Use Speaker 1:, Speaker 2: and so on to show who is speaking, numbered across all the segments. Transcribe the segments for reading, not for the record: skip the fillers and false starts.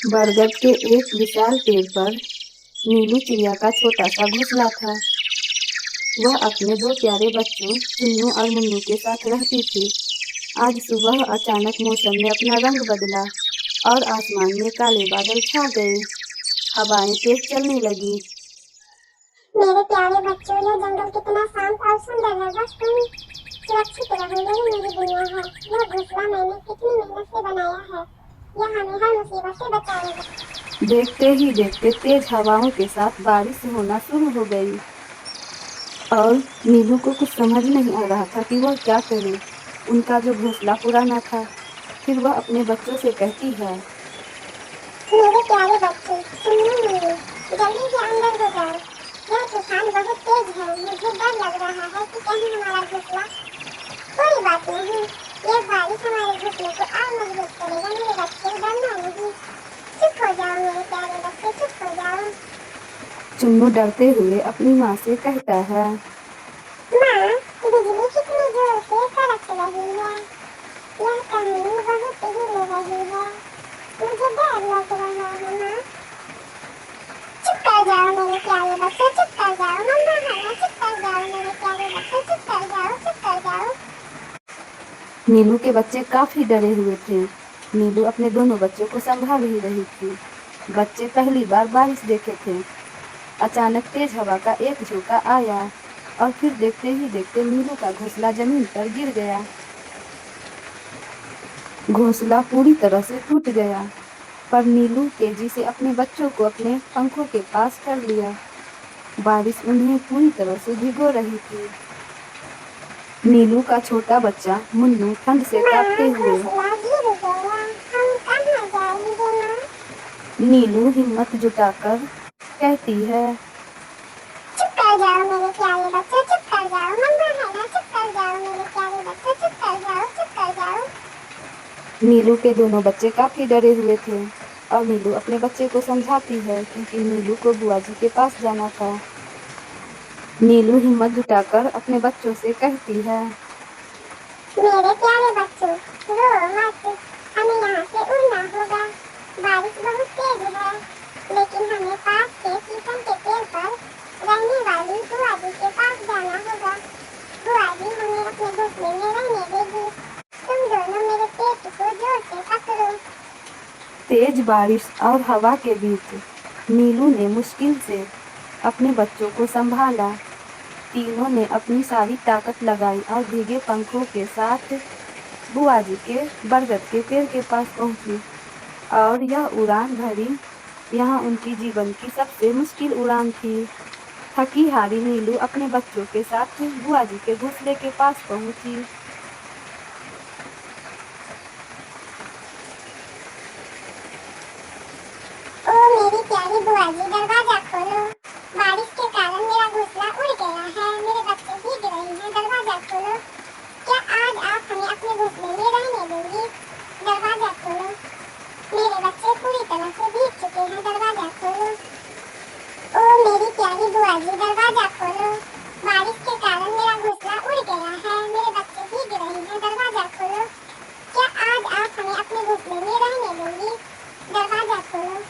Speaker 1: बरगद के एक विशाल पेड़ पर नीलू चिड़िया का छोटा सा घोंसला था। वह अपने दो प्यारे बच्चों चुन्नू और मुन्नू के साथ रहती थी। आज सुबह अचानक मौसम में अपना रंग बदला और आसमान में काले बादल छा गए। हवाएं तेज चलने लगी।
Speaker 2: मेरे प्यारे बच्चों, यह जंगल कितना शांत और सुंदर है। बस तुम सुरक्षित रहो, यही मेरी दुनिया है। यह घोंसला मैंने कितनी मेहनत से बनाया है। यह हमें हर मुसीबत से बचाएगा।
Speaker 1: देखते ही देखते तेज हवाओं के साथ बारिश होना शुरू हो गई और नीलू को कुछ समझ नहीं आ रहा था कि वह क्या करे। उनका जो घोंसला पुराना था। फिर वह अपने बच्चों से कहती है,
Speaker 2: मेरे प्यारे बच्चे चुन्नू मुन्नू, जल्दी से अंदर हो जाओ। यह तूफान बहुत तेज है। मुझे डर लग रहा है कि कहीं हमारा घोंसला। कोई बात नहीं, यह बारिश हमारे घोंसले को और मजबूत करेगा। मेरे बच्चे, डरना नहीं। चुप हो जाओ मेरे प्यारे बच्चे, चुप हो जाओ।
Speaker 1: चुन्नू डरते हुए अपनी माँ से कहता है,
Speaker 2: माँ, बिजली कितनी जोर से कड़क रही है। यह कहानी बहुत हिल रही है। मुझे डर लग रहा है माँ। चुप कर जाओ मेरे प्यारे बच्चे, चुप कर जाओ। मम्मा है ना, चुप कर जाओ मेरे प्यारे बच्चे, चुप कर जाओ, चुप कर जाओ।
Speaker 1: नीलू के बच्चे काफी डरे हुए थे। नीलू अपने दोनों बच्चों को संभाल ही रही थी। बच्चे पहली बार बारिश देखे थे। अचानक तेज हवा का एक झोंका आया और फिर देखते ही देखते नीलू का घोंसला जमीन पर गिर गया। घोंसला पूरी तरह से टूट गया, पर नीलू तेजी से अपने बच्चों को अपने पंखों के पास कर लिया। बारिश उन्हें पूरी तरह से भिगो रही थी। नीलू का छोटा बच्चा मुन्नू ठंड से कांपते
Speaker 2: माँ,
Speaker 1: हुए
Speaker 2: घोंसला गिर गया। हम कहाँ जाएंगे माँ?
Speaker 1: नीलू हिम्मत जुटाकर कहती है,
Speaker 2: चुप कर जाओ मेरे प्यारे बच्चे, चुप कर जाओ। मम्मा है ना, चुप कर जाओ मेरे प्यारे बच्चे, चुप कर जाओ, चुप कर जाओ।
Speaker 1: नीलू के दोनों बच्चे काफी डरे हुए थे और नीलू अपने बच्चे को समझाती है क्योंकि नीलू को बुआ जी के पास जाना था। नीलू हिम्मत जुटाकर अपने बच्चों से कहती है,
Speaker 2: मेरे प्यारे बच्चों, रो मत। हमें यहाँ से उड़ना होगा। बारिश बहुत तेज है, लेकिन हमें पास के शीशम के पेड़ पर रहने वाली बुआ जी के पास जाना होगा। बुआ जी हमें अपने घोंसले में रहने देगी। तुम दोनों मेरे पेट को जोर से पकड़ो।
Speaker 1: तेज बारिश और हवा के बीच नीलू ने मुश्किल से अपने बच्चों को संभाला। तीनों ने अपनी सारी ताकत लगाई और भीगे पंखों के साथ बुआ जी के बरगद के पेड़ के पास पहुंची और यह उड़ान भरी। यहाँ उनकी जीवन की सबसे मुश्किल उड़ान थी। थकी हारी नीलू अपने बच्चों के साथ बुआ जी के घोंसले के पास पहुंची।
Speaker 2: ओ मेरी प्यारी बुआ जी, दरवाजा खोलो। बारिश के कारण मेरा घोंसला उड़ गया है। मेरे बच्चे भीग रहे हैं। दरवाजा खोलो। क्या आज आप हमें अपने घोंसले में रहने देंगी? दरवाजा खोलो। मेरे बच्चे पूरी तरह से भीग चुके हैं। दरवाजा खोलो। ओ मेरी प्यारी बुआ जी, दरवाजा खोलो। बारिश के कारण मेरा घोंसला उड़ गया है। मेरे बच्चे भीग रहे हैं। दरवाजा खोलो। क्या आज आप हमें अपने घोंसले में रहने देंगी? दरवाजा खोलो।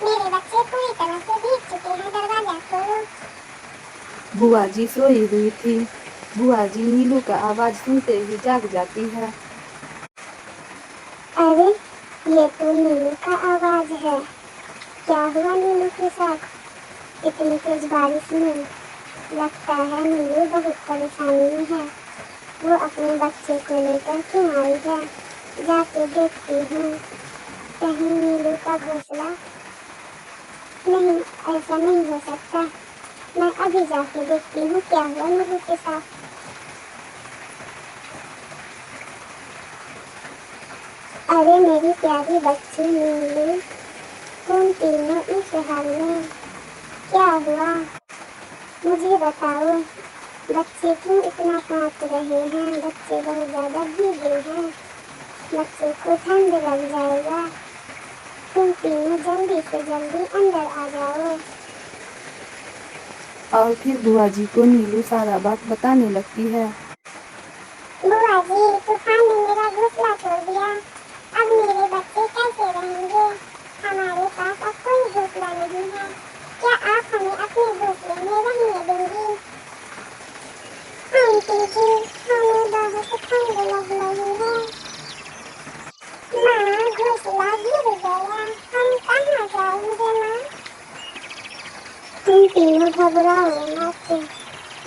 Speaker 2: मेरे बच्चे पूरी तरह से भीग चुके हैं। दरवाजा खोलो।
Speaker 1: बुआ जी सोई हुई थी। बुआ जी नीलू का आवाज सुनते ही जाग जाती है।
Speaker 2: अरे, ये तो नीलू का आवाज है। क्या हुआ नीलू के साथ इतनी तेज बारिश में? लगता है नीलू बहुत परेशानी में है। वो अपने बच्चे को लेकर क्यों आई है? जाके देखती हूँ। कहीं नीलू का घोंसला। नहीं, ऐसा नहीं हो सकता। मैं अभी जाके देखती हूँ क्या हुआ नीलू के साथ। अरे मेरी प्यारी बच्ची नीलू, तुम तीनों इस हाल में क्या हुआ? मुझे बताओ। बच्चे क्यों इतना कांप रहे हैं? बच्चे बहुत ज्यादा भीगे हैं। बच्चे को ठंड लग जाएगा। तुम तीनों जल्दी से जल्दी अंदर आ जाओ।
Speaker 1: और फिर बुआ जी को नीलू सारा बात बताने लगती है।
Speaker 2: बुआ जी, तूफान ने मेरा घोंसला तोड़ दिया। अब मेरे बच्चे कैसे रहेंगे? हमारा तुम तीनों घबराओ मत,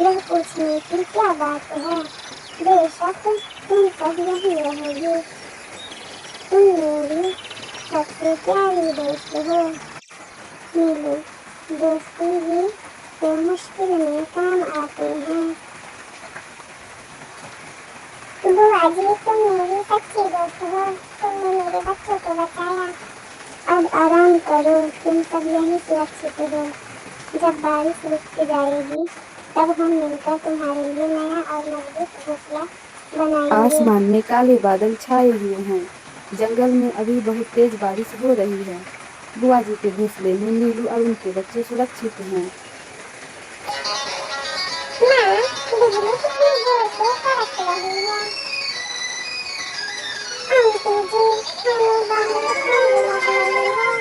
Speaker 2: यह पूछने की क्या बात है, बेशक तुम सब यही रहोगे, तुम मेरी सबसे प्यारी दोस्त हो। नीलू, दोस्ती ही तो मुश्किल में काम आते हैं। बुआ जी, तुम मेरी सच्ची दोस्त हो, तुमने मेरे बच्चों को बचाया। अब आराम करो, तुम सब यहीं सुरक्षित हो। जब बारिश रुक जाएगी तब हम मिलकर तुम्हारे लिए नया और मजबूत घोंसला बनाएंगे।
Speaker 1: आसमान में काले बादल छाए हुए हैं। जंगल में अभी बहुत तेज बारिश हो रही है। बुआ जी के घोंसले में नीलू और उनके बच्चे सुरक्षित हैं।
Speaker 2: माँ, बिजली कितनी जोर से कड़क रही है। आंटी जी, हमें बाहर ठंड लग रही है।